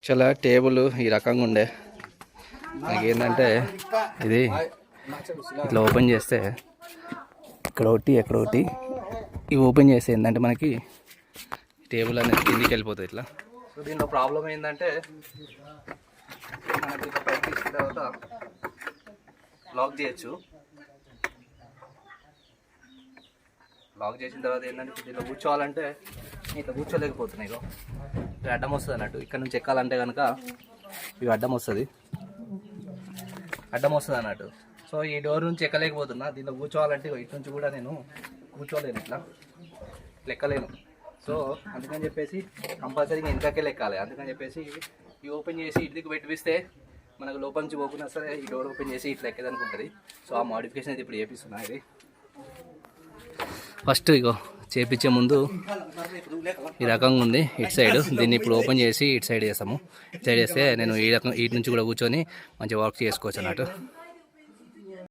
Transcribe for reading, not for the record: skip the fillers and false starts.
చాలా టేబుల్ ఈ రకంగా ఉండే నాకు ఏంటంటే ఇది ఇట్లా ఓపెన్ చేస్తే ఇక్కడ ఒకటి ఎక్కడ ఒకటి ఇవి ఓపెన్ చేస్తే ఏంటంటే మనకి టేబుల్ అనేది కిందికి వెళ్ళిపోతుంది ఇట్లా. సో దీనిలో ప్రాబ్లం ఏంటంటే మనకి ఇట్లా పైకి తీసుకున్న తర్వాత లాక్ చేయొచ్చు. లాక్ చేసిన తర్వాత ఏంటంటే దీంట్లో కూర్చోవాలంటే ఇట్లా కూర్చోలేకపోతున్నాయి. ఇగో ఇట్లా అడ్డం వస్తుంది అన్నట్టు. ఇక్కడ నుంచి ఎక్కాలంటే కనుక ఇవి అడ్డం వస్తుంది అన్నట్టు. సో ఈ డోర్ నుంచి ఎక్కలేకపోతున్నా. దీంట్లో కూర్చోవాలంటే ఇటు నుంచి కూడా నేను కూర్చోలేను, ఇట్లా ఎక్కలేను. సో అందుకని చెప్పేసి కంపల్సరీగా వెనకకే ఎక్కాలి. అందుకని చెప్పేసి ఇవి ఓపెన్ చేసి ఇటుదికి పెట్టిస్తే మనకు లోపల నుంచి పోకున్నా సరే ఈ డోర్ ఓపెన్ చేసి ఇట్లా ఎక్కేదనుకుంటుంది. సో ఆ మోడిఫికేషన్ అయితే ఇప్పుడు చేపిస్తున్నా. ఇది ఫస్ట్ ఇగో చేపించే ముందు ఈ రకంగా ఉంది ఇటు సైడ్. దీన్ని ఇప్పుడు ఓపెన్ చేసి ఇటు సైడ్ చేస్తాము. ఇటు సైడ్ చేస్తే నేను ఈ రకం ఇటు నుంచి కూడా కూర్చొని మంచిగా వర్క్ చేసుకోవచ్చు అన్నట్టు.